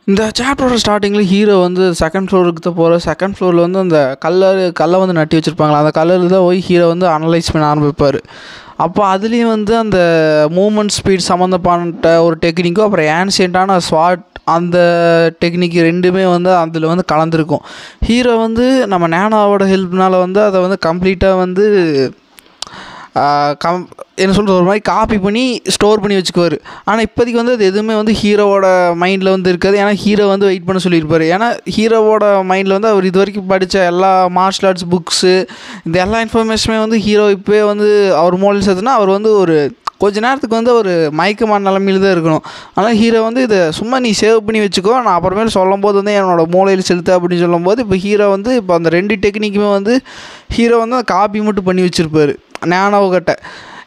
இந்த சாப்டரோட ஸ்டார்டிங்கில் ஹீரோ வந்து செகண்ட் ஃப்ளோருக்கு தான் போகிற. செகண்ட் ஃப்ளோரில் வந்து அந்த கல்லை வந்து நட்டி வச்சுருப்பாங்களா, அந்த கல்லில் தான் போய் ஹீரோ வந்து அனலைஸ் பண்ண ஆரம்பிப்பார். அப்போ அதுலேயும் வந்து அந்த மூமெண்ட் ஸ்பீட் சம்மந்தப்பட்ட ஒரு டெக்னிக்கும் அப்புறம் ஏன்ஷியண்ட்டான ஸ்வாட் அந்த டெக்னிக் ரெண்டுமே வந்து அதில் வந்து கலந்துருக்கும். ஹீரோ வந்து நம்ம நேனாவோட ஹெல்ப்னால் வந்து அதை வந்து கம்ப்ளீட்டாக வந்து என்ன சொல்கிறது, ஒரு மாதிரி காப்பி பண்ணி ஸ்டோர் பண்ணி வச்சுக்குவார். ஆனால் இப்போதைக்கு வந்து அது எதுவுமே வந்து ஹீரோவோட மைண்டில் வந்து இருக்காது. ஏன்னா ஹீரோ வந்து வெயிட் பண்ண சொல்லியிருப்பார். ஏன்னா ஹீரோவோட மைண்டில் வந்து அவர் இது வரைக்கும் படித்த எல்லா மார்ஷல் ஆர்ட்ஸ் புக்ஸு இந்த எல்லா இன்ஃபர்மேஷனுமே வந்து ஹீரோ இப்போயே வந்து அவர் மூலையில் சேர்த்துனா அவர் வந்து ஒரு கொஞ்ச நேரத்துக்கு வந்து ஒரு மயக்கமான நிலமையில் தான் இருக்கணும். ஆனால் ஹீரோ வந்து இதை சும்மா நீ சேவ் பண்ணி வச்சுக்கோ, நான் அப்புறமேல சொல்லும் போது வந்து என்னோடய மூளையில் செலுத்து அப்படின்னு சொல்லும்போது இப்போ ஹீரோ வந்து இப்போ அந்த ரெண்டு டெக்னிக்குமே வந்து ஹீரோ வந்து காப்பி மட்டும் பண்ணி வச்சுருப்பார் நேனோக்கிட்ட.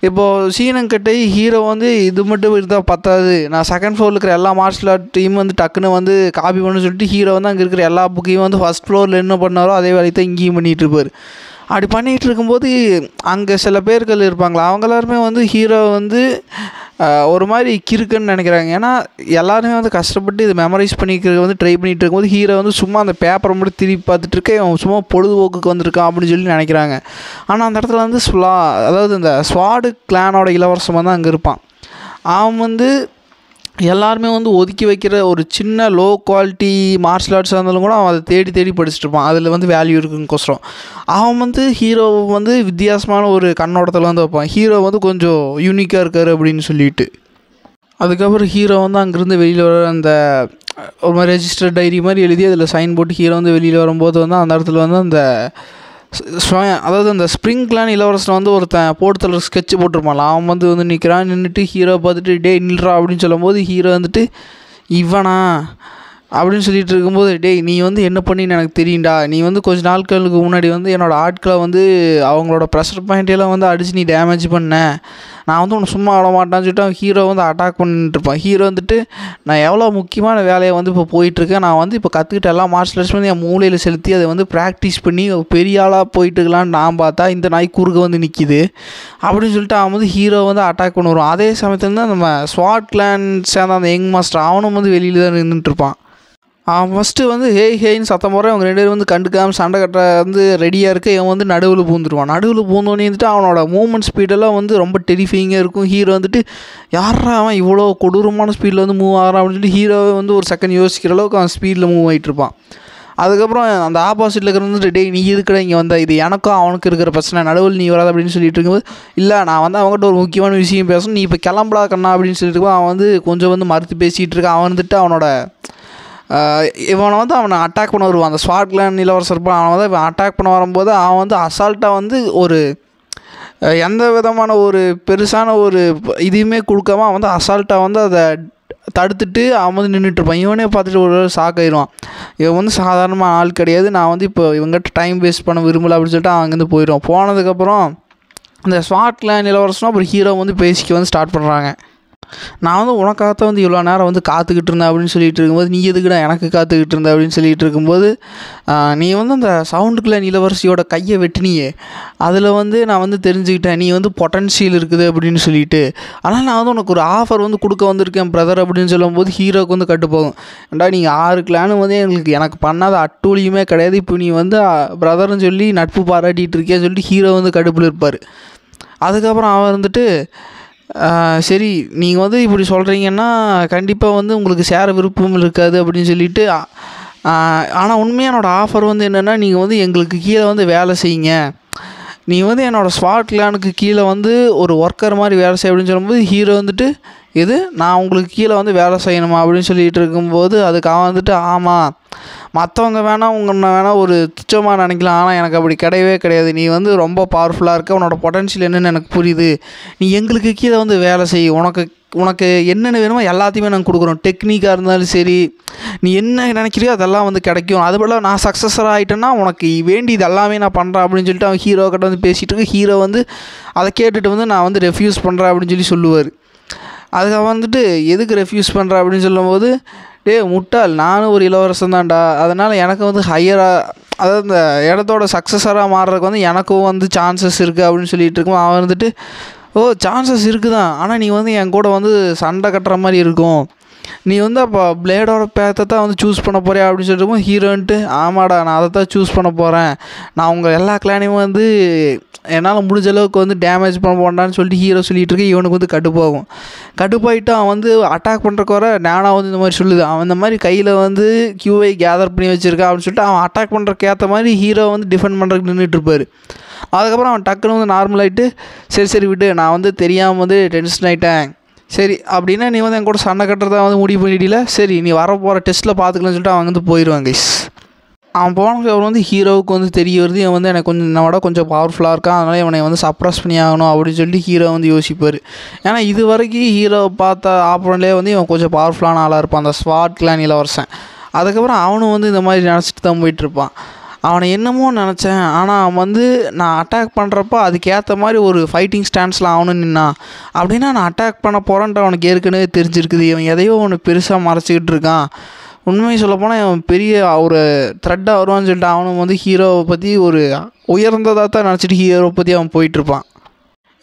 இப்போது சீனங்கிட்ட ஹீரோ வந்து இது மட்டும் இருந்தால் பத்தாது, நான் செகண்ட் ஃப்ளோரில் இருக்கிற எல்லா மார்ஷல் ஆர்ட் டீம் வந்து டக்குன்னு வந்து காப்பி பண்ணு சொல்லிட்டு ஹீரோ வந்து அங்கே இருக்கிற எல்லா புக்கையும் வந்து ஃபஸ்ட் ஃப்ளோரில் என்ன பண்ணாரோ அதே வேலையை தான் இங்கேயும் பண்ணிகிட்டு இருப்பார். அப்படி பண்ணிகிட்டு இருக்கும்போது அங்கே சில பேர்கள் இருப்பாங்களா, அவங்க எல்லாருமே வந்து ஹீரோ வந்து ஒரு மாதிரி கிறுக்குன்னு நினைக்கிறாங்க. ஏன்னா எல்லாருமே வந்து கஷ்டப்பட்டு இது மெமரைஸ் பண்ணிக்கிறது வந்து ட்ரை பண்ணிகிட்டு இருக்கும்போது ஹீரோ வந்து சும்மா அந்த பேப்பரை மட்டும் திருப்பி பார்த்துட்டு இருக்க, அவன் சும்மா பொழுதுபோக்குக்கு வந்திருக்கான் அப்படின்னு சொல்லி நினைக்கிறாங்க. ஆனால் அந்த இடத்துல வந்து அதாவது இந்த ஸ்வாடு கிளானோட இளவரசமாக தான் அங்கே இருப்பான். அவன் வந்து எல்லாருமே வந்து ஒதுக்கி வைக்கிற ஒரு சின்ன லோ குவாலிட்டி மார்ஷல் ஆர்ட்ஸாக இருந்தாலும் கூட அவன் அதை தேடி தேடி படிச்சுட்டு இருப்பான். அதில் வந்து வேல்யூ இருக்குங்கோசரம் அவன் வந்து ஹீரோவை வந்து வித்தியாசமான ஒரு கண்ணோட்டத்தில் வந்து வைப்பான். ஹீரோ வந்து கொஞ்சம் யூனிக்காக இருக்கார் அப்படின்னு சொல்லிட்டு. அதுக்கப்புறம் ஹீரோ வந்து அங்கேருந்து வெளியில் வர அந்த ஒரு மாதிரி ரெஜிஸ்டர் டைரி மாதிரி எழுதி அதில் சைன் போட்டு ஹீரோ வந்து வெளியில் வரும்போது வந்து அந்த இடத்துல வந்து அந்த அதாவது அந்த ஸ்ப்ரிங் கிளான் இளவரசனை வந்து ஒருத்தன் போட்டு ஸ்கெட்ச் போட்டிருப்பான்ல, அவன் வந்து நிற்கிறான். நின்றுட்டு ஹீரோ பார்த்துட்டு டே நில்றா அப்படின்னு சொல்லும்போது ஹீரோ வந்துட்டு இவனா அப்படின்னு சொல்லிட்டு இருக்கும்போது, டேய் நீ வந்து என்ன பண்ணின்னு எனக்கு தெரியும்டா, நீ வந்து கொஞ்ச நாட்களுக்கு முன்னாடி வந்து என்னோடய ஆட்களை வந்து அவங்களோட ப்ரெஷர் பாயிண்ட்டெல்லாம் வந்து அடித்து நீ டேமேஜ் பண்ண, நான் வந்து உன்னை சும்மா விட மாட்டான்னு சொல்லிட்டு அவன் ஹீரோ வந்து அட்டாக் பண்ணிட்டுருப்பான். ஹீரோ வந்துட்டு நான் எவ்வளோ முக்கியமான வேலையை வந்து இப்போ போயிட்டுருக்கேன், நான் வந்து இப்போ கற்றுக்கிட்ட எல்லா மார்ஷல் ஆர்ட்ஸ் வந்து என் மூளையில் செலுத்தி அதை வந்து ப்ராக்டிஸ் பண்ணி பெரிய ஆளாக போயிட்டுருக்கலான்னு நான் பார்த்தா இந்த நாய் குறுக்க வந்து நிற்கிது அப்படின்னு சொல்லிட்டு அவன் வந்து ஹீரோ வந்து அட்டாக் பண்ண வருவான். அதே சமயத்தில் தான் நம்ம ஸ்வாட் கிளான் சேர்ந்த அந்த யங் மாஸ்டர் அவனும் வந்து வெளியில் தான் நின்றுட்டுருப்பான். அவன் ஃபஸ்ட்டு வந்து ஹேய்ன்னு சத்தம் போடுற, அவங்க ரெண்டு பேரும் வந்து கண்டுக்காமல் சண்டை கட்ட வந்து ரெடியாக இருக்க, இவன் வந்து நடுவில் பூந்துருவான். நடுவில் பூந்தோன்னே வந்துட்டு அவனோட மூவ்மெண்ட் ஸ்பீடெல்லாம் வந்து ரொம்ப டெரிஃபைங்காக இருக்கும். ஹீரோ வந்துட்டு யாரா அவன் இவ்வளோ கொடூரமான ஸ்பீடில் வந்து மூவ் ஆகிறான் அப்படின்னு சொல்லிட்டு ஹீரோவை வந்து ஒரு செகண்ட் யோசிக்கிற அளவுக்கு அவன் ஸ்பீடில் மூவ் ஆகிட்டுருப்பான். அதுக்கப்புறம் அந்த ஆப்போசிட்டில் இருக்கிற வந்துட்டு டேய் நீ இருக்கிற இங்கே வந்தால் இது எனக்கும் அவனுக்கு இருக்கிற பிரச்சனை, நடுவில் நீ வராது அப்படின்னு சொல்லிட்டு இருக்கும்போது, இல்லை நான் வந்து அவங்ககிட்ட ஒரு முக்கியமான விஷயம் பேசணும், நீ இப்போ கிளம்பலா கண்ணா அப்படின்னு சொல்லிட்டு இருக்கோம். அவன் வந்து கொஞ்சம் வந்து மறுத்து பேசிகிட்டு இருக்கான். அவன் வந்துட்டு இவனை வந்து அவனை அட்டாக் பண்ண வருவான். அந்த ஸ்வாட் கிளான் இளவரசர் இருப்பான், அவன் வந்து இவன் அட்டாக் பண்ண வரும்போது அவன் வந்து அசால்ட்டாக வந்து ஒரு எந்த விதமான ஒரு பெருசான ஒரு இதையுமே கொடுக்காம அவன் வந்து அசால்ட்டாக வந்து அதை தடுத்துட்டு அவன் வந்து நின்றுட்டுருப்பான். இவனே பார்த்துட்டு ஒரு ஷாக் ஆயிடுவான். இவன் வந்து சாதாரணமாக ஆள் கிடையாது, நான் வந்து இப்போ இவங்ககிட்ட டைம் வேஸ்ட் பண்ண விரும்பலை அப்படின்னு சொல்லிட்டு அவன் அங்கேருந்து போயிடுவான். போனதுக்கப்புறம் இந்த ஸ்வாட் கிளான் இளவரசனும் அப்புறம் ஹீரோ வந்து பேசிக்க வந்து ஸ்டார்ட் பண்ணுறாங்க. நான் வந்து உனக்காகத்தான் வந்து இவ்வளோ நேரம் வந்து காத்துக்கிட்டு இருந்தேன் அப்படின்னு சொல்லிட்டு இருக்கும்போது, நீ எதுக்குடா எனக்கு காத்துக்கிட்டு இருந்த அப்படின்னு சொல்லிட்டு இருக்கும்போது, நீ வந்து அந்த சவுண்ட் கிளான் இளவரசியோட கையை வெட்டினியே, அதில் வந்து நான் வந்து தெரிஞ்சுக்கிட்டேன் நீ வந்து பொட்டன்ஷியல் இருக்குது அப்படின்னு சொல்லிட்டு, ஆனால் நான் வந்து உனக்கு ஒரு ஆஃபர் வந்து கொடுக்க வந்திருக்கேன் பிரதர் அப்படின்னு சொல்லும்போது ஹீரோக்கு வந்து கட்டுப்போகும். ஏண்டா நீங்கள் 6 கிளானும் வந்து எனக்கு பண்ணாத அட்டூழியுமே கிடையாது, இப்போ நீ வந்து பிரதர்னு சொல்லி நட்பு பாராட்டிகிட்டு இருக்கே சொல்லிட்டு ஹீரோ வந்து கடுப்பில் இருப்பார். அதுக்கப்புறம் அவன் வந்துட்டு சரி நீங்கள் வந்து இப்படி சொல்கிறீங்கன்னா கண்டிப்பாக வந்து உங்களுக்கு சேர விருப்பம் இருக்காது அப்படின்னு சொல்லிட்டு, ஆனால் உண்மையாக என்னோடய ஆஃபர் வந்து என்னென்னா நீங்கள் வந்து எங்களுக்கு கீழே வந்து வேலை செய்யுங்க, நீ வந்து என்னோடய ஸ்வாட் கிளானுக்கு கீழே வந்து ஒரு ஒர்க்கர் மாதிரி வேலை செய்ய அப்படின்னு சொல்லும்போது ஹீரோ வந்துட்டு இது நான் உங்களுக்கு கீழே வந்து வேலை செய்யணுமா அப்படின்னு சொல்லிகிட்டு இருக்கும்போது, அதுக்கு அவன் வந்துட்டு ஆமாம் மற்றவங்க வேணால் உங்களை வேணால் ஒரு துச்சமாக நினைக்கலாம், ஆனால் எனக்கு அப்படி கிடையவே கிடையாது, நீ வந்து ரொம்ப பவர்ஃபுல்லாக இருக்க, உன்னோட பொட்டன்ஷியல் என்னென்னு எனக்கு புரியுது, நீ எங்களுக்கு கீழே வந்து வேலை செய், உனக்கு என்னென்ன வேணுமோ எல்லாத்தையுமே நாங்கள் கொடுக்குறோம், டெக்னிக்காக இருந்தாலும் சரி நீ என்ன நினைக்கிறியோ அதெல்லாம் வந்து கிடைக்கும், அதுபோல் நான் சக்ஸஸராக ஆகிட்டேன்னா உனக்கு வேண்டியது எல்லாமே நான் பண்ணுறேன் அப்படின்னு சொல்லிட்டு அவன் ஹீரோ கிட்ட வந்து பேசிகிட்டு இருக்கு. ஹீரோ வந்து அதை கேட்டுட்டு வந்து நான் வந்து ரெஃப்யூஸ் பண்ணுறேன் அப்படின்னு சொல்லுவார். அதுக்கு வந்துட்டு எதுக்கு ரெஃப்யூஸ் பண்ணுற அப்படின்னு சொல்லும்போது, முட்டாள் நானும் ஒரு இளவரசன் தான்டா, அதனால் எனக்கு வந்து ஹையராக அதாவது இந்த இடத்தோட சக்ஸஸராக மாறுறதுக்கு வந்து எனக்கும் வந்து சான்சஸ் இருக்குது அப்படின்னு சொல்லிட்டு இருக்கோம். அவன் வந்துட்டு சான்சஸ் இருக்குது தான், ஆனால் நீ வந்து என் கூட வந்து சண்டை கட்டுற மாதிரி இருக்கும், நீ வந்து அப்போ பிளேடோட பேத்தை தான் வந்து சூஸ் பண்ண போறியா அப்படின்னு சொல்லிட்டு ஹீரோன்ட்டு ஆமாடா நான் அதை தான் சூஸ் பண்ண போகிறேன், நான் உங்கள் எல்லா கிளானையும் வந்து என்னால் முடிஞ்ச அளவுக்கு வந்து டேமேஜ் பண்ண போண்டான்னு சொல்லிட்டு ஹீரோ சொல்லிகிட்டு இருக்கு. இவனுக்கு வந்து கடுப்பாகிட்டு அவன் வந்து அட்டாக் பண்ணுறக்கு வர நானா வந்து இந்த மாதிரி சொல்லுது. அவன் இந்த மாதிரி கையில் வந்து கியூஐ கேதர் பண்ணி வச்சுருக்கான் அப்படின்னு சொல்லிட்டு அவன் அட்டாக் பண்ணுறக்கு ஏற்ற மாதிரி ஹீரோ வந்து டிஃபெண்ட் பண்ணுறதுக்கு நின்றுட்டுருப்பார். அதுக்கப்புறம் அவன் டக்குன்னு வந்து நார்மல் ஆகிட்டு சரி விட்டு நான் வந்து தெரியாமல் வந்து டென்ஷன் ஆகிட்டேன், சரி அப்படின்னா நீ வந்து என் கூட சண்டை கட்டுறதா வந்து முடிவு பண்ணிட்டீல, சரி நீ வர போகிற டெஸ்ட்டில் பார்த்துக்கலாம்னு சொல்லிட்டு அவன் வந்து போயிடுவாங்க கைஸ். அவன் போனதுக்கு அப்புறம் வந்து ஹீரோவுக்கு வந்து தெரிய வருது இவன் வந்து எனக்கு கொஞ்சம் பவர்ஃபுல்லாக இருக்கான், அதனால் இவனை வந்து சப்ரஸ் பண்ணி ஆகணும் அப்படின்னு சொல்லிட்டு ஹீரோ வந்து யோசிப்பார். ஏன்னா இது வரைக்கும் ஹீரோவை பார்த்த ஆப்பரன்லேயே வந்து இவன் கொஞ்சம் பவர்ஃபுல்லான ஆளாக இருப்பான், அந்த ஸ்வாட் கிளான் இளவரசன். அதுக்கப்புறம் அவனும் வந்து இந்த மாதிரி நினச்சிட்டு தான் போயிட்டுருப்பான். அவனை என்னமோ நினச்சேன், ஆனால் அவன் வந்து நான் அட்டாக் பண்ணுறப்ப அதுக்கேற்ற மாதிரி ஒரு ஃபைட்டிங் ஸ்டாண்ட்ஸில் அவனு நின்னான் அப்படின்னா நான் அட்டாக் பண்ண போகிறேன்ட்டு அவனுக்கு ஏற்கனவே தெரிஞ்சிருக்குது. இவன் எதையோ ஒன்று பெருசாக மறைச்சிக்கிட்டு இருக்கான், உண்மையை சொல்லப்போனால் இவன் பெரிய ஒரு த்ரெட்டாக வருவான்னு சொல்லிட்டு அவனும் வந்து ஹீரோவை பற்றி ஒரு உயர்ந்ததாக தான் நினச்சிட்டு ஹீரோவை பற்றி அவன் போயிட்டுருப்பான்.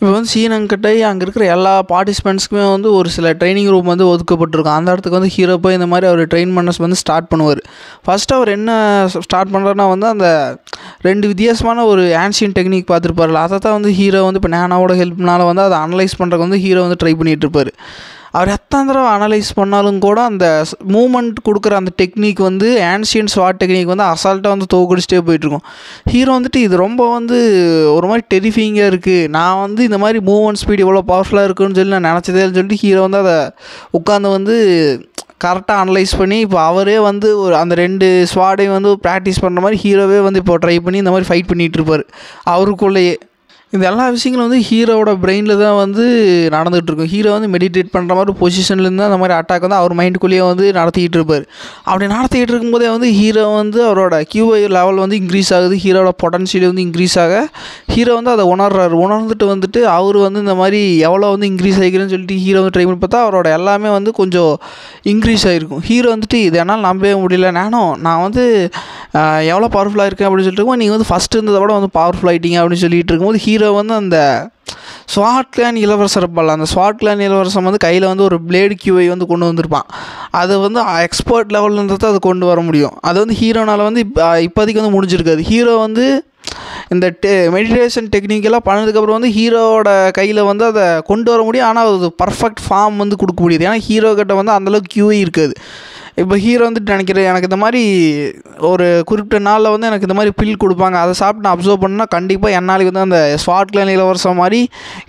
இப்போ வந்து சீனங்கிட்ட அங்கே இருக்கிற எல்லா பார்ட்டிசிபெண்ட்ஸ்க்குமே வந்து ஒரு சில ட்ரைனிங் ரூம் வந்து ஒதுக்கப்பட்டிருக்கும். அந்த இடத்துக்கு வந்து ஹீரோ போய் இந்த மாதிரி அவர் ட்ரெயின் பண்ண வந்து ஸ்டார்ட் பண்ணுவார். ஃபஸ்ட்டு அவர் என்ன ஸ்டார்ட் பண்ணுறாருன்னா வந்து அந்த 2 வித்தியாசமான ஒரு ஆன்ஷியன் டெக்னிக் பார்த்துருப்பார்ல, அதை தான் வந்து ஹீரோ வந்து இப்போ நானாவோட ஹெல்ப்னால வந்து அதை அனலைஸ் பண்ணுறதுக்கு வந்து ஹீரோ வந்து ட்ரை பண்ணிகிட்ருப்பார். அவர் எத்தனை தடவை அனலைஸ் பண்ணாலும் கூட அந்த மூமெண்ட் கொடுக்குற அந்த டெக்னிக் வந்து ஆன்ஷியன் ஸ்வாட் டெக்னிக் வந்து அசால்ட்டாக வந்து தோக்கடிச்சிட்டே போயிட்டுருக்கும். ஹீரோ வந்துட்டு இது ரொம்ப வந்து ஒரு மாதிரி டெரிஃபைங்காக இருக்குது, நான் வந்து இந்த மாதிரி மூவ்மெண்ட் ஸ்பீட் இவ்வளோ பவர்ஃபுல்லாக இருக்குன்னு சொல்லி நான் நினச்சதேன்னு சொல்லிட்டு ஹீரோ வந்து அதை உட்காந்து வந்து கரெக்டாக அனலைஸ் பண்ணி இப்போ அவரே வந்து ஒரு அந்த 2 ஸ்வாடையும் வந்து ப்ராக்டிஸ் பண்ணுற மாதிரி ஹீரோவே வந்து இப்போ ட்ரை பண்ணி இந்த மாதிரி ஃபைட் பண்ணிகிட்ருப்பார் அவருக்குள்ளேயே. இந்த எல்லா விஷயங்களும் வந்து ஹீரோவோட பிரெயினில் தான் வந்து நடந்துகிட்ருக்கும். ஹீரோ வந்து மெடிடேட் பண்ணுற மாதிரி பொசிஷன்லேருந்து அந்த மாதிரி அட்டாக் வந்து அவர் மைண்டுக்குள்ளேயே வந்து நடத்திக்கிட்டு இருப்பார். அப்படி நடத்திக்கிட்டு இருக்கும்போதே வந்து ஹீரோ வந்து அவரோட கியூஐ லெவல் வந்து இன்க்ரீஸ் ஆகுது, ஹீரோட பொட்டன்ஷியல் வந்து இன்க்ரீஸ் ஆக ஹீரோ வந்து அதை உணர்ந்துட்டு வந்துட்டு அவர் வந்து இந்த மாதிரி எவ்வளோ வந்து இன்க்ரீஸ் ஆகிக்கிறேன்னு சொல்லிட்டு ஹீரோ வந்து ட்ரை பண்ணி பார்த்தா அவரோட எல்லாமே வந்து கொஞ்சம் இன்க்ரீஸ் ஆகிருக்கும். ஹீரோ வந்துட்டு இது என்னால் நம்பவே முடியல, நான் வந்து எவ்வளோ பவர்ஃபுல்லாக இருக்கேன் அப்படின்னு சொல்லிட்டு இருக்கோம், நீங்கள் வந்து ஃபஸ்ட்டு இருந்ததை விட வந்து பவர்ஃபுல் ஆகிட்டீங்க அப்படின்னு சொல்லிட்டு இருக்கும்போது ஹீரோ வந்து அந்த ஸ்வாட் கிளான் இளவரசர் இருப்பாள், அந்த ஸ்வாட் கிளான் இளவரசன் வந்து கையில் வந்து ஒரு பிளேடு கியூஐ வந்து கொண்டு வந்திருப்பான். அது வந்து எக்ஸ்பர்ட் லெவல்ன்றது அது கொண்டு வர முடியும். அது வந்து ஹீரோனால் வந்து இப்போதைக்கு வந்து முடிஞ்சிருக்காது. ஹீரோ வந்து இந்த மெடிடேஷன் டெக்னிக்கெல்லாம் பண்ணதுக்கப்புறம் வந்து ஹீரோவோட கையில் வந்து அதை கொண்டு வர முடியும், ஆனால் அது பர்ஃபெக்ட் ஃபார்ம் வந்து கொடுக்க முடியுது. ஏன்னா ஹீரோ கிட்ட வந்து அந்தளவுக்கு கியூஐ இருக்காது. இப்போ ஹீரோ வந்துட்டு நினைக்கிறேன் எனக்கு இந்த மாதிரி ஒரு குறிப்பிட்ட நாளில் வந்து எனக்கு இந்த மாதிரி பில் கொடுப்பாங்க, அதை சாப்பிட்டு நான் அப்சர்வ் பண்ணால் கண்டிப்பாக என்னாலைக்கு வந்து அந்த ஸ்வாட் கிளான் இளவரசன் மாதிரி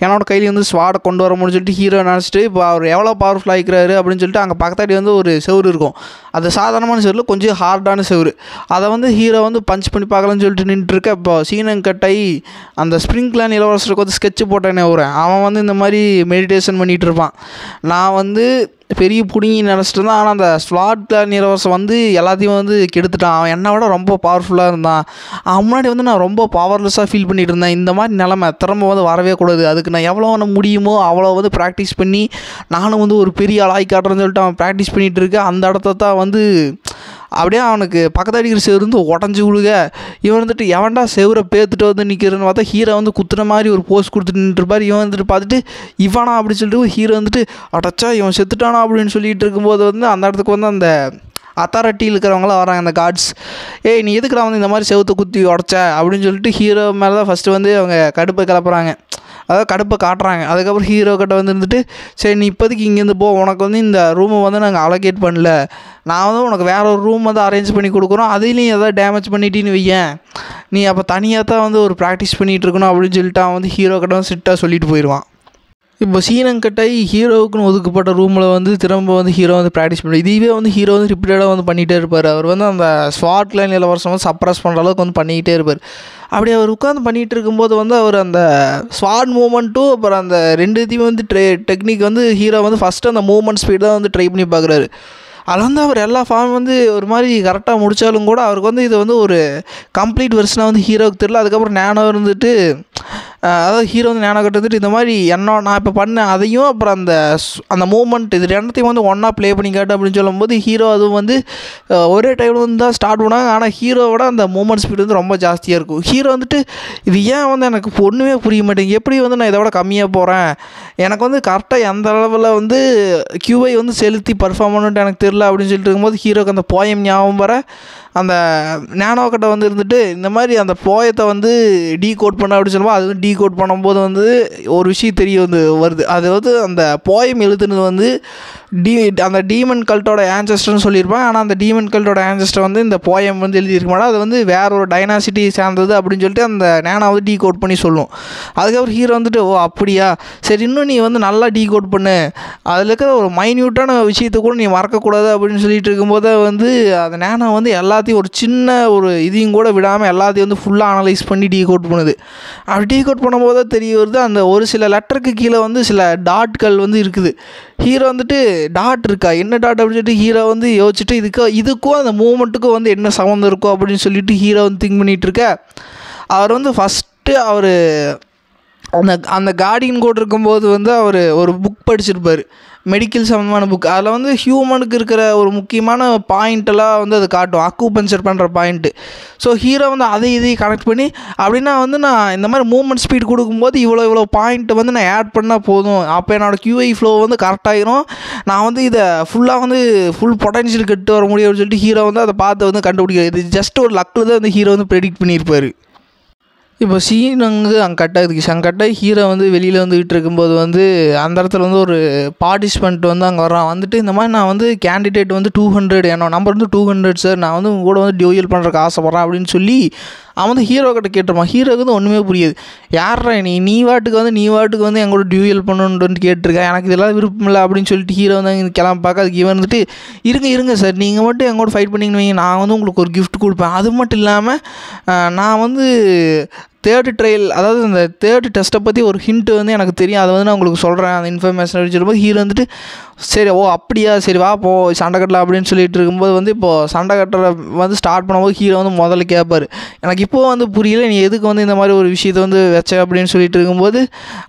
என்னோட கையில் வந்து ஸ்வாடை கொண்டு வர முடியும்னு சொல்லிட்டு ஹீரோ நினச்சிட்டு இப்போ அவர் எவ்வளோ பவர்ஃபுல் ஆகிக்கிறாரு அப்படின்னு சொல்லிட்டு அங்கே பக்கத்தாடி வந்து ஒரு செவுரு இருக்கும். அது சாதாரணமான செவுரு, கொஞ்சம் ஹார்டான செவுரு. அதை வந்து ஹீரோ வந்து பஞ்ச் பண்ணி பார்க்கலான்னு சொல்லிட்டு நின்றுருக்க இப்போ சீனங்கட்டை அந்த ஸ்ப்ரிங் கிளான் இளவரசருக்கு வந்து ஸ்கெட்சு போட்டேனே அவன் வந்து இந்த மாதிரி மெடிடேஷன் பண்ணிகிட்டு இருப்பான். நான் வந்து பெரிய புடிங்கி நினச்சிட்டு இருந்தான், ஆனால் அந்த ஸ்வாட் கிளான் இளவரசன் வந்து எல்லாத்தையும் வந்து கெடுத்துட்டான். அவன் என்னை விட ரொம்ப பவர்ஃபுல்லாக இருந்தான். அவன் முன்னாடி வந்து நான் ரொம்ப பவர்லெஸ்ஸாக ஃபீல் பண்ணிகிட்டு இருந்தேன். இந்த மாதிரி நிலமை திரும்ப வந்து வரவே கூடாது, அதுக்கு நான் எவ்வளோ முடியுமோ அவ்வளோ வந்து ப்ராக்டிஸ் பண்ணி நானும் வந்து ஒரு பெரிய ஆளாய் காட்டுறேன்னு சொல்லிட்டு அவன் ப்ராக்டிஸ் பண்ணிகிட்டு இருக்கேன். அந்த இடத்த தான் வந்து அப்படியே அவனுக்கு பக்கத்தடிக்கிற செவரு வந்து உடஞ்சி விழுக இவன் வந்துட்டு எவன்டா செவரை பேத்துட்டு வந்து நிற்கிறன்னு பார்த்தா ஹீரோ வந்து குத்துன மாதிரி ஒரு போஸ் கொடுத்துட்டு நின்றுருப்பார். இவன் வந்துட்டு பார்த்துட்டு இவனா அப்படின்னு சொல்லிட்டு ஹீரோ வந்துட்டு அடச்சா இவன் செத்துட்டானா அப்படின்னு சொல்லிட்டு இருக்கும்போது வந்து அந்த இடத்துக்கு வந்து அந்த அத்தாரிட்டியில் இருக்கிறவங்களாம் வராங்க, அந்த கார்ட்ஸ். நீ எதுக்குடா வந்து இந்த மாதிரி செவத்தை குத்தி உடச்ச அப்படின்னு சொல்லிட்டு ஹீரோ மேலே தான் ஃபஸ்ட்டு வந்து அவங்க கடுப்பை கிளப்புறாங்க, அதாவது கடுப்பை காட்டுறாங்க. அதுக்கப்புறம் ஹீரோ கிட்ட வந்து இருந்துட்டு சரி நீ இப்போதைக்கு இங்கேருந்து போ, உனக்கு வந்து இந்த ரூமை வந்து நாங்கள் அலோகேட் பண்ணல, நான் வந்து உனக்கு வேற ஒரு ரூம் வந்து அரேஞ்ச் பண்ணி கொடுக்குறோம், அதையும் எதாவது டேமேஜ் பண்ணிட்டின்னு வையேன், நீ அப்போ தனியாக தான் வந்து ஒரு ப்ராக்டிஸ் பண்ணிகிட்டு இருக்கணும் அப்படின்னு சொல்லிட்டு அவன் வந்து ஹீரோ கிட்ட வந்து ஸ்ட்ரிக்டாக சொல்லிட்டு போயிடுவான். இப்போ சீனங்கட்டாய் ஹீரோவுக்குன்னு ஒதுக்கப்பட்ட ரூமில் வந்து திரும்ப வந்து ஹீரோ வந்து ப்ராக்டிஸ் பண்ணுவார். இதுவே வந்து ஹீரோ வந்து ரிப்பீட்டடாக வந்து பண்ணிகிட்டே இருப்பார். அவர் வந்து அந்த ஸ்வாட் கிளான் இளவரசன் வந்து சப்ரஸ் பண்ணுற அளவுக்கு வந்து பண்ணிக்கிட்டே இருப்பார். அப்படி அவர் உட்காந்து பண்ணிகிட்டு இருக்கும்போது வந்து அவர் அந்த ஸ்வாட் மூமெண்ட்டும் அப்புறம் அந்த 2த்தையும் வந்து டெக்னிக் வந்து ஹீரோ வந்து ஃபஸ்ட்டு அந்த மூமெண்ட் ஸ்பீட் தான் வந்து ட்ரை பண்ணி பார்க்குறாரு. அதில் வந்து அவர் எல்லா ஃபார்ம் வந்து ஒரு மாதிரி கரெக்டாக முடித்தாலும் கூட அவருக்கு வந்து இது வந்து ஒரு கம்ப்ளீட் வெர்ஷனாக வந்து ஹீரோவுக்கு தெரியல. அதுக்கப்புறம் நானோ இருந்துட்டு அதாவது ஹீரோ வந்து நேனோ கிட்ட வந்துட்டு இந்த மாதிரி நான் இப்போ பண்ணேன் அதையும் அப்புறம் அந்த மூமெண்ட் இது ரெண்டத்தையும் வந்து ஒன்றா ப்ளே பண்ணி காட்டு அப்படின்னு சொல்லும்போது ஹீரோ அதுவும் வந்து ஒரே டைமில் வந்து தான் ஸ்டார்ட் பண்ணாங்க. ஆனால் ஹீரோவோட அந்த மூமெண்ட் ஸ்பீட் வந்து ரொம்ப ஜாஸ்தியாக இருக்கும். ஹீரோ வந்துட்டு இது ஏன் வந்து எனக்கு ஒன்றுமே புரிய மாட்டேங்குது, எப்படி வந்து நான் இதோட கம்மியாக போகிறேன், எனக்கு வந்து கரெக்டாக எந்த அளவில் வந்து கியூஐ வந்து செலுத்தி பர்ஃபார்ம் பண்ணிட்டு எனக்கு தெரில அப்படின்னு சொல்லிட்டு இருக்கும்போது ஹீரோக்கு அந்த போயம் ஞாபகம் வர அந்த நேனோ கிட்ட வந்து இருந்துட்டு இந்த மாதிரி அந்த போயத்தை வந்து டீகோட் பண்ண அப்படின்னு சொல்லுவோம். அது வந்து டீகோட் பண்ணும்போது வந்து ஒரு விஷயம் தெரிய வருது. அது வந்து அந்த போயம் எழுதுனது வந்து அந்த டீமன் கல்ட்டோட ஆன்சஸ்டர்னு சொல்லியிருப்பாங்க. ஆனால் அந்த டீமன் கல்ட்டோட ஆன்சஸ்டர் வந்து இந்த போயம் வந்து எழுதியிருக்க மாட்டா, அது வந்து வேற ஒரு டைனாசிட்டி சேர்ந்தது அப்படின்னு சொல்லிட்டு அந்த நேனா வந்து டீகோட் பண்ணி சொல்லும். அதுக்கப்புறம் ஹீரோ வந்துட்டு ஓ அப்படியா, சரி இன்னும் நீ வந்து நல்லா டீகோட் பண்ணு, அதில் இருக்கிற ஒரு மைன்யூட்டான விஷயத்தை கூட நீ மறக்கக்கூடாது அப்படின்னு சொல்லிட்டு இருக்கும்போது வந்து அந்த நேனா வந்து எல்லாத்தையும் ஒரு சின்ன ஒரு இதையும் கூட விடாமல் எல்லாத்தையும் வந்து ஃபுல்லாக அனலைஸ் பண்ணி டீகோட் பண்ணுது. அப்படி டீகோட் பண்ணும்போது தான் தெரிய வருது அந்த ஒரு சில லெட்டருக்கு கீழே வந்து சில டாட்கள் வந்து இருக்குது. ஹீரோ வந்துட்டு டாட் இருக்கா, என்ன டாட் அப்படின்னு சொல்லிட்டு ஹீரோ வந்து யோசிச்சுட்டு இதுக்கும் அந்த மூமெண்ட்டுக்கும் வந்து என்ன சம்மந்தம் இருக்கும் அப்படின்னு சொல்லிட்டு ஹீரோ வந்து திங்க் பண்ணிகிட்டு இருக்க. அவர் வந்து ஃபஸ்ட்டு அந்த கார்டியன் கோட் இருக்கும்போது வந்து அவர் ஒரு புக் படிச்சிருப்பார், மெடிக்கல் சம்மந்தமான புக். அதில் வந்து ஹியூமனுக்கு இருக்கிற ஒரு முக்கியமான பாயிண்ட்டெல்லாம் வந்து அது காட்டும், அக்குபஞ்சர் பண்ணுற பாயிண்ட்டு. ஸோ ஹீரோ வந்து இதையும் கனெக்ட் பண்ணி அப்படின்னா வந்து நான் இந்த மாதிரி மூவ்மெண்ட் ஸ்பீட் கொடுக்கும்போது இவ்வளோ பாயிண்ட்டை வந்து நான் ஆட் பண்ணால் போதும், அப்போ என்னோடய கியூஐ ஃப்ளோ வந்து கரெக்டாகிரும், நான் வந்து இதை ஃபுல்லாக வந்து ஃபுல் பொட்டன்ஷியல் கட்டு வர முடியும் அப்படின்னு சொல்லிட்டு ஹீரோ வந்து அதை பார்த்து வந்து கண்டுபிடிக்கிறது. இது ஜஸ்ட் ஒரு லக்கில் தான் வந்து ஹீரோ வந்து ப்ரெடிக்ட் பண்ணியிருப்பார். இப்போ சீன் அங்கே கட் ஆகுது. கட்டாகி ஹீரோ வந்து வெளியில் வந்துக்கிட்டு இருக்கும்போது வந்து அந்த இடத்துல வந்து ஒரு பார்ட்டிசிபெண்ட் வந்து அங்கே வரான். வந்துட்டு இந்த மாதிரி நான் வந்து கேண்டிடேட் வந்து 200, என்னோட நம்பர் வந்து 200 சார், நான் வந்து உங்க கூட வந்து டியூயல் பண்ணுறதுக்கு ஆசைப்பட்றேன் அப்படின்னு சொல்லி அவன் வந்து ஹீரோ கிட்ட கேட்டுருப்பான். ஹீரோக்கு வந்து ஒன்றுமே புரியாது. யாரா நீ வாட்டுக்கு வந்து எங்கூட டியூயல் பண்ணணுன்ட்டு கேட்டிருக்கேன், எனக்கு இதெல்லாம் விருப்பம் இல்லை அப்படின்னு சொல்லிட்டு ஹீரோ வந்து அங்கே கிளம்ப பார்க்க அதுக்கு இவன் வந்துட்டு இருங்க சார், நீங்கள் மட்டும் எங்கூட ஃபைட் பண்ணிங்கன்னு வைங்க, நான் வந்து உங்களுக்கு ஒரு கிஃப்ட் கொடுப்பேன். அது மட்டும் இல்லாமல் நான் வந்து தேர்டு ட்ரையல், அதாவது அந்த தேர்டு டெஸ்ட்டை பற்றி ஒரு ஹிண்ட்டு வந்து எனக்கு தெரியும், அதை வந்து நான் உங்களுக்கு சொல்கிறேன் அந்த இன்ஃபர்மேஷன் அப்படின்னு சொல்லும்போது ஹீரோ வந்துட்டு சரி ஓ அப்படியா சரி வா போ சண்டை கட்டலாம் அப்படின்னு சொல்லிட்டு இருக்கும்போது வந்து இப்போது சண்டை கட்டுற வந்து ஸ்டார்ட் பண்ணும்போது ஹீரோ வந்து முதல்ல கேட்பார், எனக்கு இப்போது வந்து புரியல நீ எதுக்கு வந்து இந்த மாதிரி ஒரு விஷயத்தை வந்து வச்ச அப்படின்னு சொல்லிட்டு இருக்கும்போது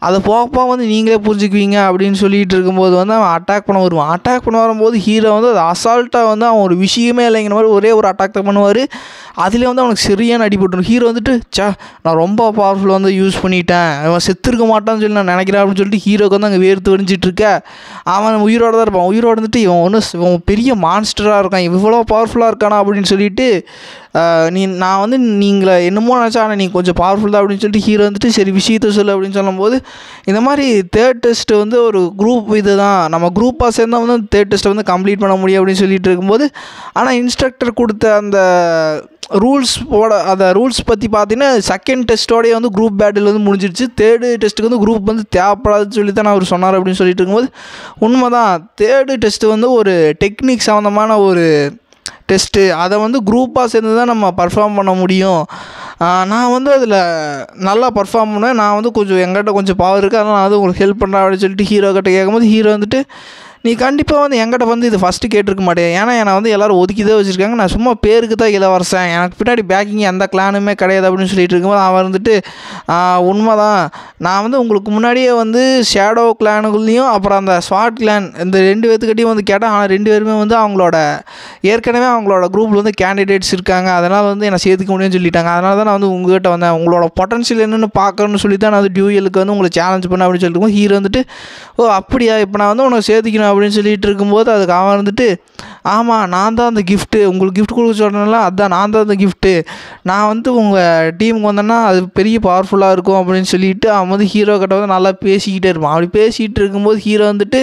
அதை போகப்போ வந்து நீங்களே புரிஞ்சுக்குவீங்க அப்படின்னு சொல்லிட்டு இருக்கும்போது வந்து அவன் அட்டாக் பண்ண வருவான். அட்டாக் பண்ண வரும்போது ஹீரோ வந்து அது அசால்ட்டாக வந்து அவன் ஒரு விஷயமே இல்லைங்கிற மாதிரி ஒரே ஒரு அட்டாக் தான் பண்ணுவார். அதிலே வந்து அவனுக்கு சரியான அடிபட்டுரும். ஹீரோ வந்துட்டு நான் ரொம்ப பவர்ஃபுல்லாக வந்து யூஸ் பண்ணிட்டேன், அவன் செத்துருக்க மாட்டான்னு சொல்லி நான் நினைக்கிறேன் அப்படின்னு சொல்லிட்டு ஹீரோக்கு வந்து அங்கே வேர்த்து வரிஞ்சிட்டு இருக்க. அவன் உயிரோடு தான் இருப்பான். உயிரோடு வந்துட்டு இவன் பெரிய மான்ஸ்டராக இருக்கான், இவ்வளோ பவர்ஃபுல்லாக இருக்கானா அப்படின்னு சொல்லிட்டு நான் வந்து நீங்களை என்னமோ நினச்சா ஆனால் நீ கொஞ்சம் பவர்ஃபுல் தான் அப்படின்னு சொல்லிட்டு ஹீரோ வந்துட்டு சரி விஷயத்தை சொல்லு அப்படின்னு சொல்லும்போது இந்த மாதிரி தேர்ட் டெஸ்ட்டு வந்து ஒரு குரூப் இது தான், நம்ம குரூப்பாக சேர்ந்தால் வந்து தேர்ட் டெஸ்ட்டை வந்து கம்ப்ளீட் பண்ண முடியும் அப்படின்னு சொல்லிட்டு இருக்கும்போது ஆனால் இன்ஸ்ட்ரக்டர் கொடுத்த அந்த அந்த ரூல்ஸ் பற்றி பார்த்தீங்கன்னா செகண்ட் டெஸ்ட்டோடய வந்து குரூப் பேட்டில் வந்து முடிஞ்சிடுச்சு. தேர்டு டெஸ்ட்டுக்கு வந்து குரூப் வந்து தேவைப்படாதுன்னு சொல்லி தான் அவர் சொன்னார் அப்படின்னு சொல்லிட்டு இருக்கும்போது உண்மை தான். தேர்டு டெஸ்ட்டு வந்து ஒரு டெக்னிக் சம்மந்தமான ஒரு டெஸ்ட்டு, அதை வந்து குரூப்பாக சேர்ந்து தான் நம்ம பர்ஃபார்ம் பண்ண முடியும். நான் வந்து அதில் நல்லா பர்ஃபார்ம் பண்ணுவேன், நான் வந்து எங்கிட்ட கொஞ்சம் பவர் இருக்குது, அதனால் நான் வந்து உங்களுக்கு ஹெல்ப் பண்ணுறேன் அப்படின்னு சொல்லிட்டு ஹீரோ கிட்ட கேட்கும்போது ஹீரோ வந்துட்டு நீ கண்டிப்பாக வந்து என்கிட்ட வந்து இது ஃபஸ்ட்டு கேட்டிருக்க மாட்டேன், ஏன்னா என்னை வந்து எல்லோரும் ஒதுக்கி தான் வச்சுருக்காங்க, நான் சும்மா பேருக்கு தான் இளவரசன், எனக்கு பின்னாடி பேக்கிங் எந்த கிளானுமே கிடையாது அப்படின்னு சொல்லிட்டு இருக்கும்போது அவன் வந்துட்டு உண்மை தான், நான் வந்து உங்களுக்கு முன்னாடியே வந்து ஷேடோ கிளானுக்குள்ளேயும் அப்புறம் அந்த ஸ்வாட் கிளான் இந்த 2 பேர்த்துக்கிட்டையும் வந்து கேட்டேன், ஆனால் 2 பேருமே வந்து ஏற்கனவே அவங்களோட குரூப்பில் வந்து கேண்டிடேட்ஸ் இருக்காங்க, அதனால் வந்து என்னை சேர்த்துக்க முடியும்னு சொல்லிட்டாங்க, அதனால தான் நான் வந்து உங்கள்கிட்ட வந்தேன், உங்களோட பொட்டன்ஷியல் என்னென்னு பார்க்கணுன்னு சொல்லி தான் நான் வந்து டியூயலுக்கு வந்து உங்களை சேலஞ்ச் பண்ணேன் அப்படின்னு சொல்லிட்டு ஹீரோ வந்துட்டு ஓ அப்படியா இப்போ நான் வந்து உனக்கு சேர்த்துக்கணும் அப்படின்னு சொல்லிட்டு இருக்கும்போது அதுக்கு அவன் வந்துட்டு ஆமாம் நான் தான் அந்த கிஃப்ட்டு உங்களுக்கு கிஃப்ட் கொடுக்க சொல்கிறேன்ல, அதுதான் நான் தான் அந்த கிஃப்ட்டு, நான் வந்து உங்கள் டீமுக்கு வந்தேன்னா அது பெரிய பவர்ஃபுல்லாக இருக்கும் அப்படின்னு சொல்லிட்டு அவன் வந்து ஹீரோ கிட்ட வந்து நல்லா பேசிக்கிட்டே இருப்பான். அப்படி பேசிகிட்டு இருக்கும்போது ஹீரோ வந்துட்டு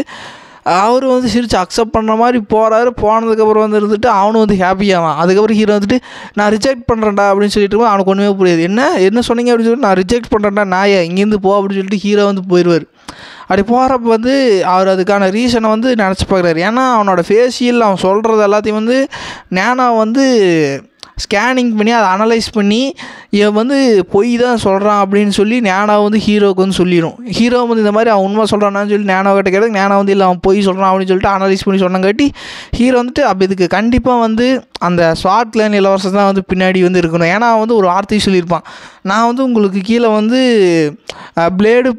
அவர் வந்து சிரித்து அக்செப்ட் பண்ணுற மாதிரி போகிறாரு. போனதுக்கப்புறம் வந்து இருந்துட்டு அவனும் வந்து ஹாப்பியாகான். அதுக்கப்புறம் ஹீரோ வந்துட்டு நான் ரிஜெக்ட் பண்ணுறேன்டா அப்படின்னு சொல்லிட்டு இருக்கும்போது அவனுக்கு ஒன்றுமே புரியாது. என்ன சொன்னீங்க அப்படின்னு சொல்லிட்டு நான் ரிஜெக்ட் பண்ணுறேன்டா நாயை இங்கேருந்து போ அப்படின்னு சொல்லிட்டு ஹீரோ வந்து போயிடுவார். அப்படி போகிறப்ப வந்து அவர் அதுக்கான ரீசனை வந்து நினச்சி பார்க்குறாரு. ஏன்னா அவனோட ஃபேஷியல் அவன் சொல்கிறது எல்லாத்தையும் வந்து நேனா வந்து ஸ்கேனிங் பண்ணி அதை அனலைஸ் பண்ணி இவன் வந்து பொய் தான் சொல்கிறான் அப்படின்னு சொல்லி நேனா வந்து ஹீரோவுக்கு வந்து சொல்லிடும். ஹீரோ வந்து இந்த மாதிரி அவன் உண்மை சொல்கிறான்னு சொல்லி நேனா கிட்ட கேட்டது, நேனா வந்து இல்லை அவன் பொய் சொல்கிறான் அப்படின்னு சொல்லிட்டு அனலைஸ் பண்ணி சொன்னங்காட்டி ஹீரோ வந்துட்டு அப்போ இதுக்கு கண்டிப்பாக வந்து அந்த ஸ்வாட் கிளான் இளவரசர் தான் வந்து பின்னாடி வந்து இருக்கணும். ஏன்னா வந்து ஒரு வார்த்தையை சொல்லியிருப்பான், நான் வந்து உங்களுக்கு கீழே வந்து பிளேடு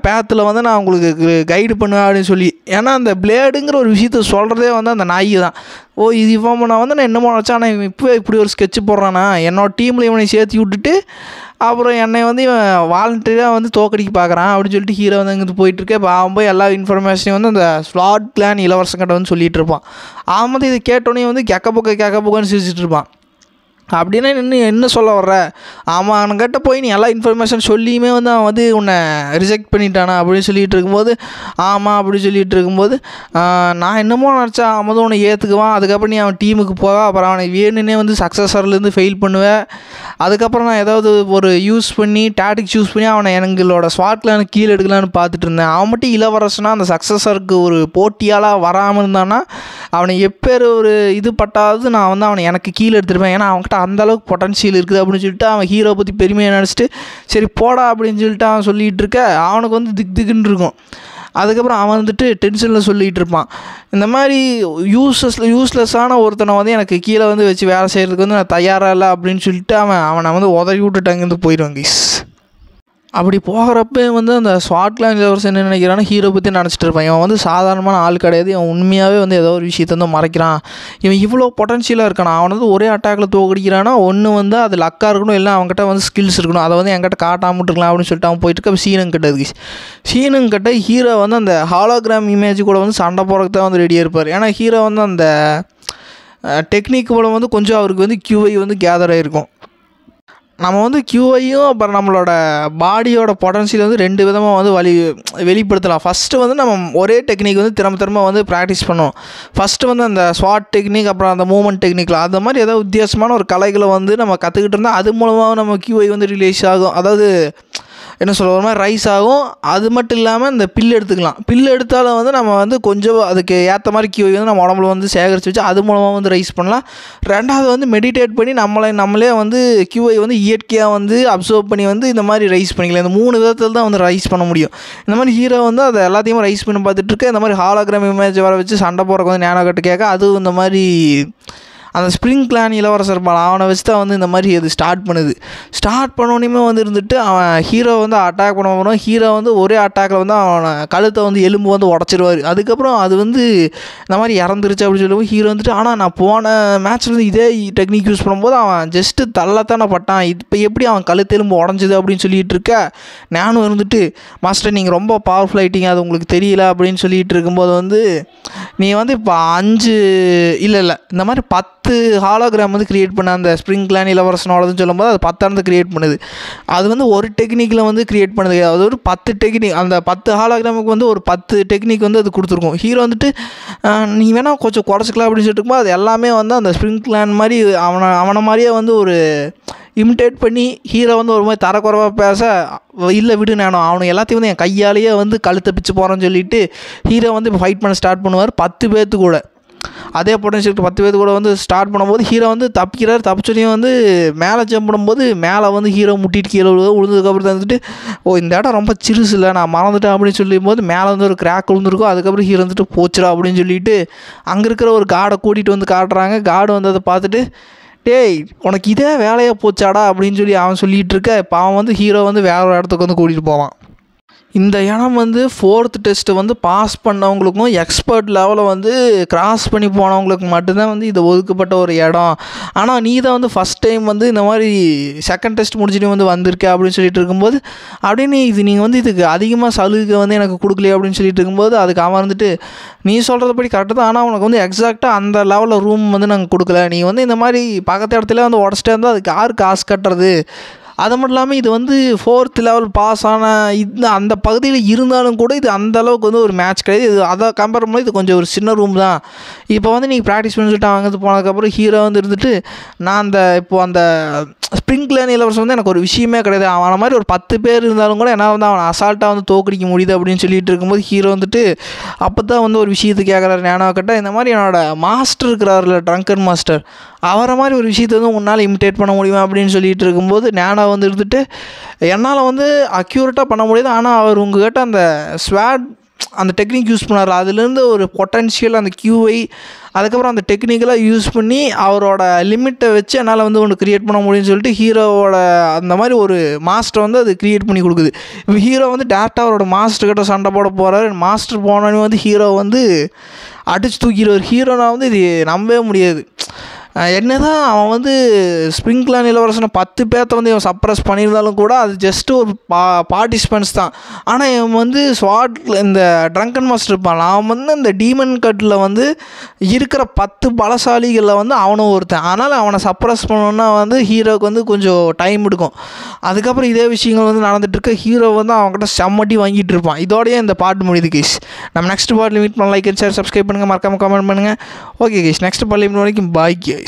பேத்தில் வந்து நான் உங்களுக்கு கைடு பண்ணுவேன் அப்படின்னு சொல்லி. ஏன்னா அந்த பிளேடுங்கிற ஒரு விஷயத்த சொல்கிறதே வந்து அந்த நாய் தான். இது இவன் நான் வந்து நான் என்னமோ நினச்சா, ஆனால் இவன் இப்போ இப்படி ஒரு ஸ்கெட்ச் போடுறானா, என்னோட டீமில் இவனை சேர்த்து விட்டுட்டு அப்புறம் என்னை வந்து இவன் வாலண்டரியாக வந்து தோக்கடிக்க பார்க்குறான் அப்படின்னு சொல்லிட்டு ஹீரோ வந்து அங்கே போயிட்டுருக்கேன். இப்போ அவன் போய் எல்லா இன்ஃபர்மேஷனையும் வந்து அந்த ஸ்வாட் கிளான் இளவரசங்கிட்ட வந்து சொல்லிகிட்டு இருப்பான். அவன் வந்து இதை கேட்டோன்னே வந்து கேட்க சிரிச்சிட்டு இருப்பான். அப்படின்னா என்ன சொல்ல வர்ற, ஆமாம் அவன்கிட்ட போய் நீ எல்லா இன்ஃபர்மேஷன் சொல்லியுமே வந்து அவன் வந்து உன்னை ரிஜெக்ட் பண்ணிட்டானா அப்படின்னு சொல்லிகிட்டு இருக்கும்போது, ஆமாம் அப்படி சொல்லிகிட்டு இருக்கும்போது, நான் என்னமோ நினச்சா அவன் வந்து உன்னை ஏற்றுக்குவான், அதுக்கப்புறம் நீ அவன் டீமுக்கு போவா, அப்புறம் அவனை வேணுன்னே வந்து சக்ஸஸர்லேருந்து ஃபெயில் பண்ணுவேன், அதுக்கப்புறம் நான் ஏதாவது ஒரு டாட்டிக்ஸ் யூஸ் பண்ணி அவனை எங்களோட ஸ்வாட்டில் எனக்கு கீழே எடுக்கலான்னு பார்த்துட்டு இருந்தேன். அவன் மட்டும் இளவரசனா அந்த சக்ஸஸருக்கு ஒரு போட்டியாளாக வராமல் இருந்தான்னா அவனை எப்பேர் ஒரு இது பட்டாவது நான் வந்து அவனை எனக்கு கீழே எடுத்துருப்பேன். ஏன்னா அவன்கிட்ட அந்தளவுக்கு பொட்டன்ஷியல் இருக்குது அப்படின்னு சொல்லிட்டு அவன் ஹீரோ பற்றி பெருமையை நினச்சிட்டு சரி போடா அப்படின்னு சொல்லிட்டு அவன் சொல்லிகிட்டு இருக்க அவனுக்கு வந்து திக்குன்னு இருக்கும். அதுக்கப்புறம் அவன் வந்துட்டு டென்ஷனில் சொல்லிகிட்டு இருப்பான், இந்த மாதிரி யூஸ்லெஸ்ஸான ஒருத்தனை வந்து எனக்கு கீழே வந்து வச்சு வேலை செய்கிறதுக்கு வந்து நான் தயாராக இல்லை அப்படின்னு சொல்லிட்டு அவனை வந்து உதவி விட்டுட்டு அங்கேருந்து போயிடுவாங்க. அப்படி போகிறப்ப வந்து அந்த ஸ்வாட் கிளான் இளவரசன் என்ன நினைக்கிறான்னா ஹீரோ பற்றி நினச்சிட்டு இருப்பான். இவன் வந்து சாதாரணமான ஆள் கிடையாது, இவன் உண்மையாகவே வந்து ஏதோ ஒரு விஷயத்தை வந்து மறைக்கிறான், இவன் இவ்வளோ பொட்டன்ஷியலாக இருக்கான், அவன் வந்து ஒரே அட்டாக்கில் தோக்கடிக்கிறான்னா ஒன்று வந்து அது லக்காக இருக்கணும், இல்லை அவங்ககிட்ட வந்து ஸ்கில்ஸ் இருக்கணும், அதை வந்து என்கிட்ட காட்டாமல் இருக்கலாம் அப்படின்னு சொல்லிட்டு அவன் போயிட்டு இருக்க. சீனுங்கிட்ட ஹீரோ வந்து அந்த ஹாலோகிராம் இமேஜ் கூட வந்து சண்டை போகிறதுக்கு தான் வந்து ரெடியாக இருப்பார். ஏன்னா ஹீரோ வந்து அந்த டெக்னிக் மூலம் வந்து கொஞ்சம் அவருக்கு வந்து QI வந்து கேதர் ஆகிருக்கும். நம்ம வந்து QIயும் அப்புறம் நம்மளோட பாடியோட பொட்டன்ஷியல் வந்து 2 விதமாக வந்து வெளிப்படுத்தலாம். ஃபஸ்ட்டு வந்து நம்ம ஒரே டெக்னிக் வந்து திரும்ப வந்து ப்ராக்டிஸ் பண்ணுவோம். ஃபஸ்ட்டு வந்து அந்த ஸ்வாட் டெக்னிக் அப்புறம் அந்த மூவ்மெண்ட் டெக்னிக்கில் அந்த மாதிரி ஏதாவது வித்தியாசமான ஒரு கலைகளை வந்து நம்ம கற்றுக்கிட்டு இருந்தால் அது மூலமாக நம்ம QI வந்து ரிலீஸ் ஆகும், அதாவது என்ன சொல்ல ஒரு மாதிரி ரைஸ் ஆகும். அது மட்டும் இல்லாமல் இந்த பில் எடுத்தாலும் வந்து நம்ம வந்து கொஞ்சம் அதுக்கு ஏற்ற மாதிரி QI வந்து நம்ம உடம்புல வந்து சேகரித்து வச்சு அது மூலமாக வந்து ரைஸ் பண்ணலாம். ரெண்டாவது வந்து மெடிடேட் பண்ணி நம்மளே வந்து QI வந்து இயற்கையாக வந்து அப்சர்வ் பண்ணி வந்து இந்த மாதிரி ரைஸ் பண்ணிக்கலாம். இந்த 3 விதத்தில் தான் வந்து ரைஸ் பண்ண முடியும். இந்த மாதிரி ஹீரோ வந்து அதை எல்லாத்தையும் ரைஸ் பண்ணி பார்த்துட்டு இருக்க. இந்த மாதிரி ஹாலோகிராம் இமேஜ் வர வச்சு சண்டை போகிறக்கு வந்து நேனா கிட்ட கேட்க, அதுவும் இந்த மாதிரி அந்த ஸ்ப்ரிங் கிளான் இளவரசர் அவனை வச்சு தான் வந்து இந்த மாதிரி அது ஸ்டார்ட் பண்ணோன்னே வந்து இருந்துட்டு அவன் ஹீரோ வந்து அட்டாக் பண்ண போகிறோம். ஹீரோ வந்து ஒரே அட்டாக்கில் வந்து அவனை கழுத்தை வந்து எலும்பு வந்து உடச்சிருவார். அதுக்கப்புறம் அது வந்து இந்த மாதிரி இறந்துருச்சு அப்படின்னு சொல்லுவோம். ஹீரோ வந்துட்டு ஆனால் நான் போன மேட்ச்சில் வந்து இதே டெக்னிக் யூஸ் பண்ணும்போது அவன் ஜஸ்ட்டு தள்ளத்தானே பட்டான், இப்போ எப்படி அவன் கழுத்து எலும்பு உடஞ்சிது அப்படின்னு சொல்லிகிட்டு இருக்க. நானும் இருந்துட்டு மாஸ்டர் நீங்கள் ரொம்ப பவர்ஃபுல் ஆகிட்டீங்க, அது உங்களுக்கு தெரியல அப்படின்னு சொல்லிகிட்டு இருக்கும்போது வந்து நீ வந்து இப்போ 5 இல்லை இந்த மாதிரி 10 ஹாலோகிராம் வந்து க்ரியேட் பண்ண அந்த ஸ்ப்ரிங் கிளான் இளவரசனோடதுன்னு சொல்லும்போது அது 10 க்ரியேட் பண்ணுது. அது வந்து ஒரு டெக்னிக்கில் வந்து க்ரியேட் பண்ணுது, அது ஒரு 10 டெக்னிக். அந்த 10 ஹாலோகிராமுக்கு வந்து ஒரு 10 டெக்னிக் வந்து அது கொடுத்துருக்கும். ஹீரோ வந்துட்டு நீ வேணால் கொஞ்சம் குறைச்சிக்கலாம் அப்படின்னு சொல்லிட்டு இருக்கும்போது அது எல்லாமே வந்து அந்த ஸ்ப்ரிங் கிளான் மாதிரி அவனை மாதிரியே வந்து ஒரு இமிட்டேட் பண்ணி ஹீரோ வந்து ஒரு மாதிரி தரக்குறைவாக பேச, இல்லை விடு நானும் அவனுக்கு எல்லாத்தையும் வந்து என் கையாலேயே வந்து கழுத்தை பிச்சு போகிறேன்னு சொல்லிட்டு ஹீரோ வந்து இப்போ ஃபைட் பண்ண ஸ்டார்ட் பண்ணுவார் 10 பேர்த்து கூட. அதே பொட்டன்ஷியல் 10 பேர்த்து கூட வந்து ஸ்டார்ட் பண்ணும்போது ஹீரோ வந்து தப்பிச்சோடையும் வந்து மேலே ஜம்ப் பண்ணும்போது மேலே வந்து ஹீரோ முட்டிட்டு கீழே விழுந்ததுக்கப்புறம் வந்துட்டு இந்த இடம் ரொம்ப சிறுசு இல்லை நான் மறந்துட்டேன் அப்படின்னு சொல்லும்போது மேலே வந்து ஒரு கிராக் விழுந்துருக்கும். அதுக்கப்புறம் ஹீரோ வந்துட்டு போச்சுடா அப்படின்னு சொல்லிட்டு அங்கே இருக்கிற ஒரு கார்டை கூட்டிகிட்டு வந்து காட்டுறாங்க. கார்டு வந்து அதை பார்த்துட்டு டேய் உனக்கு இதே வேலையாக போச்சாடா அப்படின்னு சொல்லி அவன் சொல்லிகிட்டு இருக்க. இப்போ அவன் வந்து ஹீரோ வந்து வேற ஒரு இடத்துக்கு வந்து கூட்டிகிட்டு போவான். இந்த இடம் வந்து 4th டெஸ்ட்டு வந்து பாஸ் பண்ணவங்களுக்கும் எக்ஸ்பர்ட் லெவலில் வந்து கிராஸ் பண்ணி போனவங்களுக்கு மட்டும்தான் வந்து இது ஒதுக்கப்பட்ட ஒரு இடம். ஆனால் நீ தான் வந்து ஃபஸ்ட் டைம் வந்து இந்த மாதிரி 2nd டெஸ்ட் முடிச்சுட்டு வந்து வந்திருக்க அப்படின்னு சொல்லிட்டு இருக்கும்போது அப்படின்னு நீங்கள் வந்து இதுக்கு அதிகமாக சலுகை வந்து எனக்கு கொடுக்கலையே அப்படின்னு சொல்லிட்டு இருக்கும்போது அதுக்கு அவன் வந்துட்டு நீ சொல்கிறதப்படி கரெக்டு தான், ஆனால் உனக்கு வந்து எக்ஸாக்டாக அந்த லெவலில் ரூம் வந்து நாங்கள் கொடுக்கல, நீ வந்து இந்த மாதிரி பக்கத்து இடத்துல வந்து உடச்சிட்டே இருந்தால் அதுக்கு யார் காசு கட்டுறது, அது மட்டும் இல்லாமல் இது வந்து 4th லெவல் பாஸ் ஆன அந்த பகுதியில் இருந்தாலும் கூட இது அந்தளவுக்கு வந்து ஒரு மேட்ச் கிடையாது. இது அதை கம்பேர் பண்ணும்போது இது கொஞ்சம் ஒரு சின்ன ரூம் தான். இப்போ வந்து நீங்கள் ப்ராக்டிஸ் பண்ணி சொல்லிட்டு அங்கேருந்து போனதுக்கப்புறம் ஹீரோ வந்து இருந்துட்டு நான் அந்த ஸ்ப்ரிங்க்லேன் இளவரசன் வந்து எனக்கு ஒரு விஷயமே கிடையாது, அவனை மாதிரி ஒரு 10 பேர் இருந்தாலும் கூட என்ன வந்து அவனை அசால்ட்டாக வந்து தோக்கடிக்க முடியுது அப்படின்னு சொல்லிட்டு இருக்கும்போது ஹீரோ வந்துட்டு அப்போ தான் வந்து ஒரு விஷயத்தை கேட்குறாரு நேனாவை கிட்ட, இந்த மாதிரி என்னோட மாஸ்டர் இருக்கிறாருல ட்ரங்கன் மாஸ்டர், அவரை மாதிரி ஒரு விஷயத்தை வந்து உன்னால் இமிட்டேட் பண்ண முடியுமா அப்படின்னு சொல்லிட்டு இருக்கும்போது நேனா வந்து இருந்துட்டு என்னால் வந்து அக்யூரேட்டாக பண்ண முடியாது, ஆனால் அவர் உங்கள்கிட்ட அந்த ஸ்வாட் அந்த டெக்னிக் யூஸ் பண்ணார், அதுலேருந்து ஒரு பொட்டன்ஷியல் அந்த கியூவை அதுக்கப்புறம் அந்த டெக்னிக்கலாக யூஸ் பண்ணி அவரோட லிமிட்டை வச்சு என்னால் வந்து ஒன்று க்ரியேட் பண்ண முடியும்னு சொல்லிட்டு ஹீரோவோட அந்த மாதிரி ஒரு மாஸ்டர் வந்து அது க்ரியேட் பண்ணி கொடுக்குது. இப்போ ஹீரோ வந்து டேரெக்டாக அவரோட மாஸ்டர்கிட்ட சண்டை போட போகிறாரு. மாஸ்டர் போனோடனே வந்து ஹீரோ வந்து அடித்து தூக்கிடுவார். ஹீரோனா வந்து இது நம்பவே முடியாது. என்ன தான் அவன் வந்து ஸ்ப்ரிங்க்லேன் இளவரசனை 10 பேர்த்த வந்து இவன் சப்ரஸ் பண்ணியிருந்தாலும் கூட அது ஜஸ்ட்டு ஒரு பார்ட்டிசிபெண்ட்ஸ் தான். ஆனால் இவன் வந்து ஸ்வாட்டில் இந்த ட்ரங்கன் மாஸ்டர் இருப்பான், அவன் வந்து இந்த டீமன் கட்டில் வந்து இருக்கிற 10 பலசாலிகளில் வந்து அவனும் ஒருத்தன். அதனால் அவனை சப்ரஸ் பண்ணணுன்னா வந்து ஹீரோவுக்கு வந்து கொஞ்சம் டைம் எடுக்கும். அதுக்கப்புறம் இதே விஷயங்கள் வந்து நடந்துகிட்ருக்க ஹீரோ வந்து அவன்கிட்ட செம்மட்டி வாங்கிட்டு இருப்பான். இதோடய இந்த பாட்டு முடியுது கைஸ். நம்ம நெக்ஸ்ட் பார்ட்டில் மீட் பண்ணலாம். லைக் அண்ட் ஷேர் சப்ஸ்கிரைப் பண்ணுங்கள், மறக்காமல் கமெண்ட் பண்ணுங்கள். ஓகே கைஸ், நெக்ஸ்ட் பார்ட்டில் மீட் வரைக்கும் பாய் கைஸ்.